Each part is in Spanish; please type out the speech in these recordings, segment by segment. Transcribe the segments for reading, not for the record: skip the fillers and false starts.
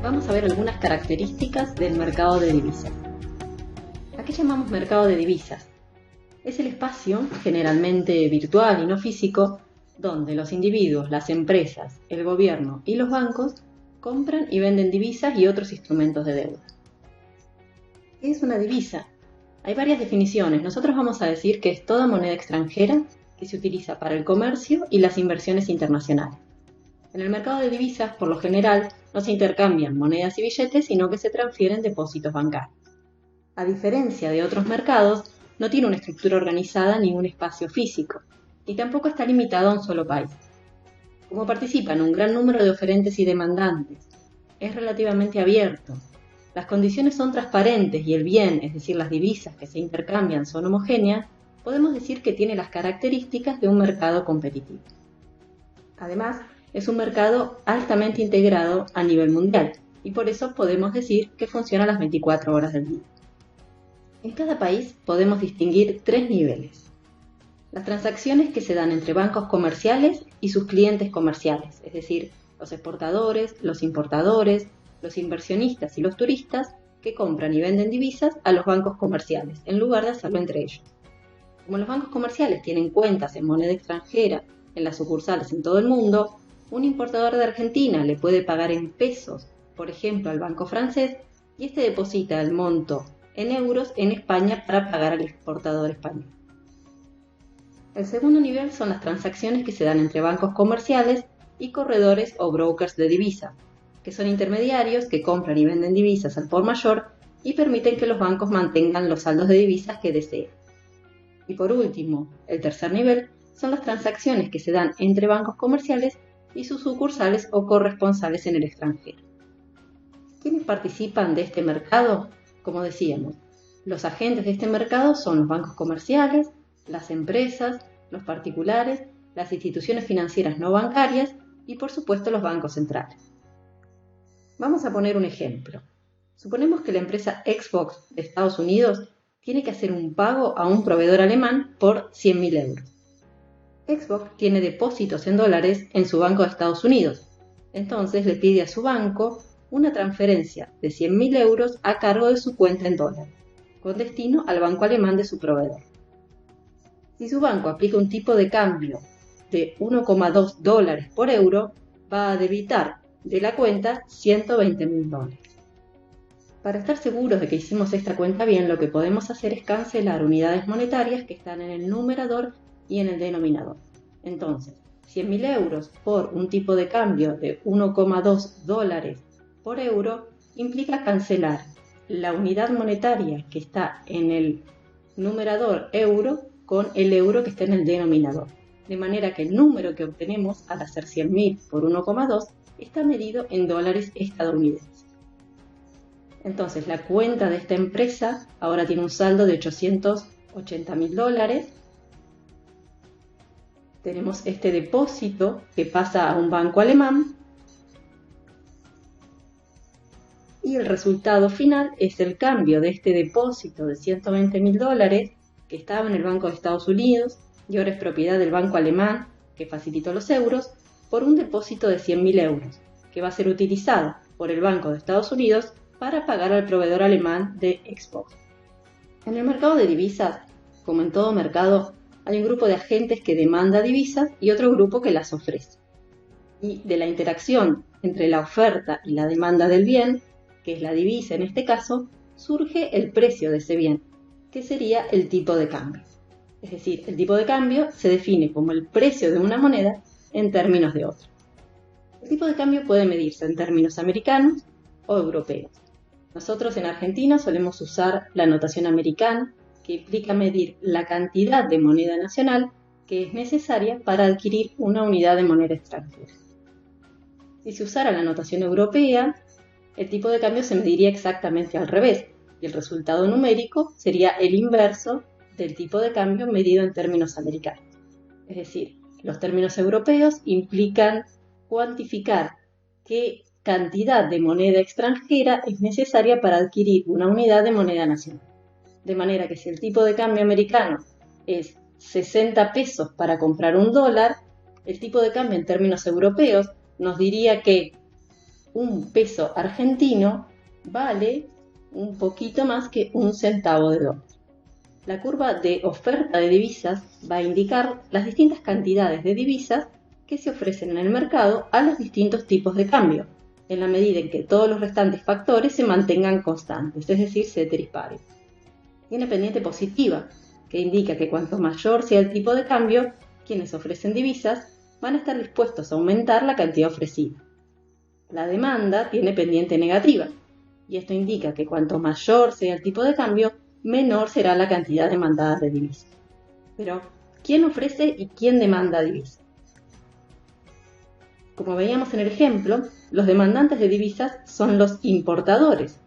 Vamos a ver algunas características del mercado de divisas. ¿A qué llamamos mercado de divisas? Es el espacio, generalmente virtual y no físico, donde los individuos, las empresas, el gobierno y los bancos compran y venden divisas y otros instrumentos de deuda. ¿Qué es una divisa? Hay varias definiciones. Nosotros vamos a decir que es toda moneda extranjera que se utiliza para el comercio y las inversiones internacionales. En el mercado de divisas, por lo general, no se intercambian monedas y billetes, sino que se transfieren depósitos bancarios. A diferencia de otros mercados, no tiene una estructura organizada ni un espacio físico, y tampoco está limitado a un solo país. Como participan un gran número de oferentes y demandantes, es relativamente abierto. Las condiciones son transparentes y el bien, es decir, las divisas que se intercambian son homogéneas, podemos decir que tiene las características de un mercado competitivo. Además, es un mercado altamente integrado a nivel mundial y por eso podemos decir que funciona las 24 horas del día. En cada país podemos distinguir tres niveles. Las transacciones que se dan entre bancos comerciales y sus clientes comerciales, es decir, los exportadores, los importadores, los inversionistas y los turistas que compran y venden divisas a los bancos comerciales, en lugar de hacerlo entre ellos. Como los bancos comerciales tienen cuentas en moneda extranjera en las sucursales en todo el mundo, un importador de Argentina le puede pagar en pesos, por ejemplo, al banco francés, y este deposita el monto en euros en España para pagar al exportador español. El segundo nivel son las transacciones que se dan entre bancos comerciales y corredores o brokers de divisa, que son intermediarios que compran y venden divisas al por mayor y permiten que los bancos mantengan los saldos de divisas que deseen. Y por último, el tercer nivel son las transacciones que se dan entre bancos comerciales y sus sucursales o corresponsales en el extranjero. ¿Quiénes participan de este mercado? Como decíamos, los agentes de este mercado son los bancos comerciales, las empresas, los particulares, las instituciones financieras no bancarias y por supuesto los bancos centrales. Vamos a poner un ejemplo. Suponemos que la empresa Xbox de Estados Unidos tiene que hacer un pago a un proveedor alemán por 100.000 euros. Xbox tiene depósitos en dólares en su banco de Estados Unidos, entonces le pide a su banco una transferencia de 100.000 euros a cargo de su cuenta en dólares, con destino al banco alemán de su proveedor. Si su banco aplica un tipo de cambio de 1,2 dólares por euro, va a debitar de la cuenta 120.000 dólares. Para estar seguros de que hicimos esta cuenta bien, lo que podemos hacer es cancelar unidades monetarias que están en el numerador y en el denominador. Entonces, 100.000 euros por un tipo de cambio de 1,2 dólares por euro implica cancelar la unidad monetaria que está en el numerador euro con el euro que está en el denominador. De manera que el número que obtenemos al hacer 100.000 por 1,2 está medido en dólares estadounidenses. Entonces, la cuenta de esta empresa ahora tiene un saldo de 880.000 dólares. Tenemos este depósito que pasa a un banco alemán y el resultado final es el cambio de este depósito de 120.000 dólares que estaba en el Banco de Estados Unidos y ahora es propiedad del banco alemán que facilitó los euros, por un depósito de 100.000 euros que va a ser utilizado por el Banco de Estados Unidos para pagar al proveedor alemán de Xbox. En el mercado de divisas, como en todo mercado, hay un grupo de agentes que demanda divisas y otro grupo que las ofrece. Y de la interacción entre la oferta y la demanda del bien, que es la divisa en este caso, surge el precio de ese bien, que sería el tipo de cambio. Es decir, el tipo de cambio se define como el precio de una moneda en términos de otra. El tipo de cambio puede medirse en términos americanos o europeos. Nosotros en Argentina solemos usar la notación americana, que implica medir la cantidad de moneda nacional que es necesaria para adquirir una unidad de moneda extranjera. Si se usara la notación europea, el tipo de cambio se mediría exactamente al revés, y el resultado numérico sería el inverso del tipo de cambio medido en términos americanos. Es decir, los términos europeos implican cuantificar qué cantidad de moneda extranjera es necesaria para adquirir una unidad de moneda nacional. De manera que si el tipo de cambio americano es 60 pesos para comprar un dólar, el tipo de cambio en términos europeos nos diría que un peso argentino vale un poquito más que un centavo de dólar. La curva de oferta de divisas va a indicar las distintas cantidades de divisas que se ofrecen en el mercado a los distintos tipos de cambio, en la medida en que todos los restantes factores se mantengan constantes, es decir, ceteris paribus. Tiene pendiente positiva, que indica que cuanto mayor sea el tipo de cambio, quienes ofrecen divisas van a estar dispuestos a aumentar la cantidad ofrecida. La demanda tiene pendiente negativa, y esto indica que cuanto mayor sea el tipo de cambio, menor será la cantidad demandada de divisas. Pero, ¿quién ofrece y quién demanda divisas? Como veíamos en el ejemplo, los demandantes de divisas son los importadores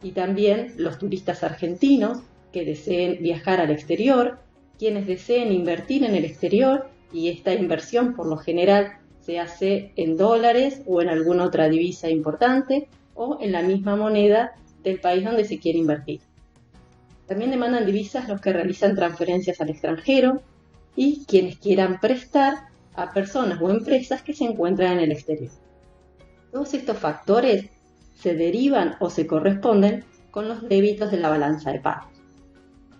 y también los turistas argentinos que deseen viajar al exterior, quienes deseen invertir en el exterior y esta inversión por lo general se hace en dólares o en alguna otra divisa importante o en la misma moneda del país donde se quiere invertir. También demandan divisas los que realizan transferencias al extranjero y quienes quieran prestar a personas o empresas que se encuentran en el exterior. Todos estos factores se derivan o se corresponden con los débitos de la balanza de pagos.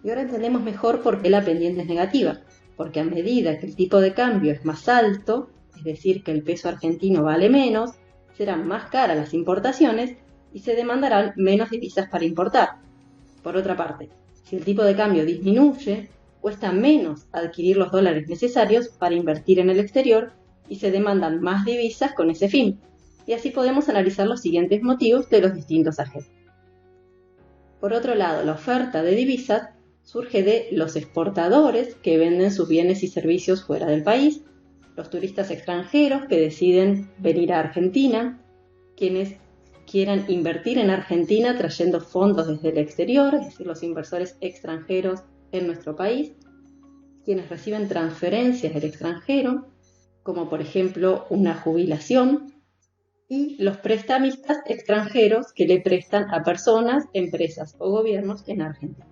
Y ahora entendemos mejor por qué la pendiente es negativa, porque a medida que el tipo de cambio es más alto, es decir, que el peso argentino vale menos, serán más caras las importaciones y se demandarán menos divisas para importar. Por otra parte, si el tipo de cambio disminuye, cuesta menos adquirir los dólares necesarios para invertir en el exterior y se demandan más divisas con ese fin. Y así podemos analizar los siguientes motivos de los distintos agentes. Por otro lado, la oferta de divisas surge de los exportadores que venden sus bienes y servicios fuera del país, los turistas extranjeros que deciden venir a Argentina, quienes quieran invertir en Argentina trayendo fondos desde el exterior, es decir, los inversores extranjeros en nuestro país, quienes reciben transferencias del extranjero, como por ejemplo una jubilación, y los prestamistas extranjeros que le prestan a personas, empresas o gobiernos en Argentina.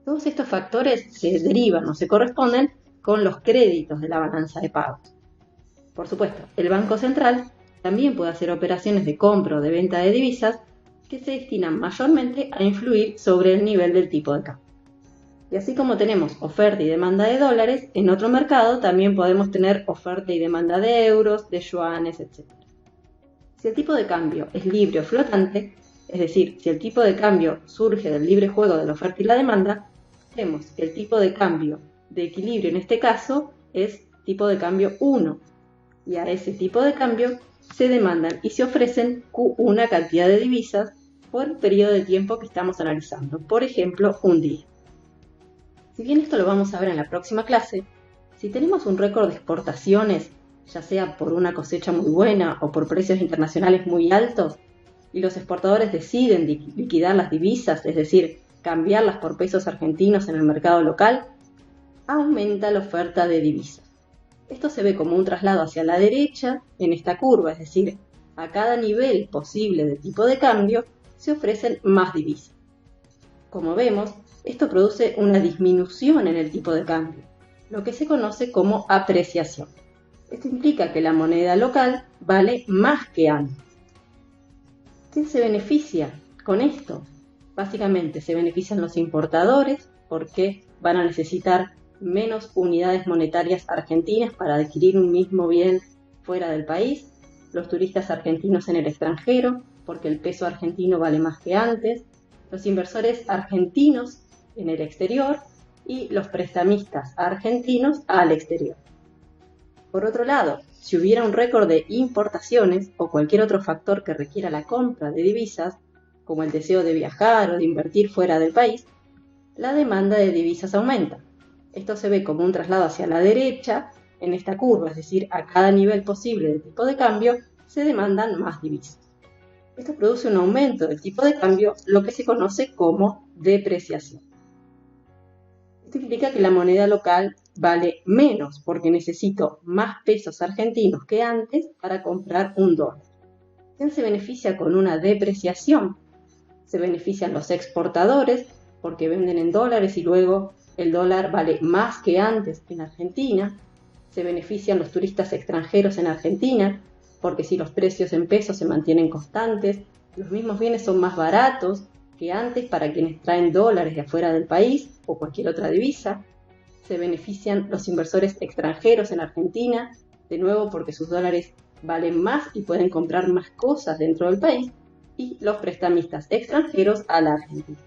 Todos estos factores se derivan o se corresponden con los créditos de la balanza de pagos. Por supuesto, el Banco Central también puede hacer operaciones de compra o de venta de divisas que se destinan mayormente a influir sobre el nivel del tipo de cambio. Y así como tenemos oferta y demanda de dólares, en otro mercado también podemos tener oferta y demanda de euros, de yuanes, etc. Si el tipo de cambio es libre o flotante, es decir, si el tipo de cambio surge del libre juego de la oferta y la demanda, vemos que el tipo de cambio de equilibrio en este caso es tipo de cambio 1, y a ese tipo de cambio se demandan y se ofrecen una cantidad de divisas por el periodo de tiempo que estamos analizando, por ejemplo, un día. Si bien esto lo vamos a ver en la próxima clase, si tenemos un récord de exportaciones, ya sea por una cosecha muy buena o por precios internacionales muy altos, y los exportadores deciden liquidar las divisas, es decir, cambiarlas por pesos argentinos en el mercado local, aumenta la oferta de divisas. Esto se ve como un traslado hacia la derecha en esta curva, es decir, a cada nivel posible de tipo de cambio se ofrecen más divisas. Como vemos, esto produce una disminución en el tipo de cambio, lo que se conoce como apreciación. Esto implica que la moneda local vale más que antes. ¿Quién se beneficia con esto? Básicamente se benefician los importadores porque van a necesitar menos unidades monetarias argentinas para adquirir un mismo bien fuera del país, los turistas argentinos en el extranjero porque el peso argentino vale más que antes, los inversores argentinos en el exterior y los prestamistas argentinos al exterior. Por otro lado, si hubiera un récord de importaciones o cualquier otro factor que requiera la compra de divisas, como el deseo de viajar o de invertir fuera del país, la demanda de divisas aumenta. Esto se ve como un traslado hacia la derecha en esta curva, es decir, a cada nivel posible de tipo de cambio se demandan más divisas. Esto produce un aumento del tipo de cambio, lo que se conoce como depreciación. Esto implica que la moneda local vale menos porque necesito más pesos argentinos que antes para comprar un dólar. ¿Quién se beneficia con una depreciación? Se benefician los exportadores porque venden en dólares y luego el dólar vale más que antes en Argentina. Se benefician los turistas extranjeros en Argentina, porque si los precios en pesos se mantienen constantes, los mismos bienes son más baratos que antes para quienes traen dólares de afuera del país o cualquier otra divisa. Se benefician los inversores extranjeros en Argentina, de nuevo porque sus dólares valen más y pueden comprar más cosas dentro del país, y los prestamistas extranjeros a la Argentina.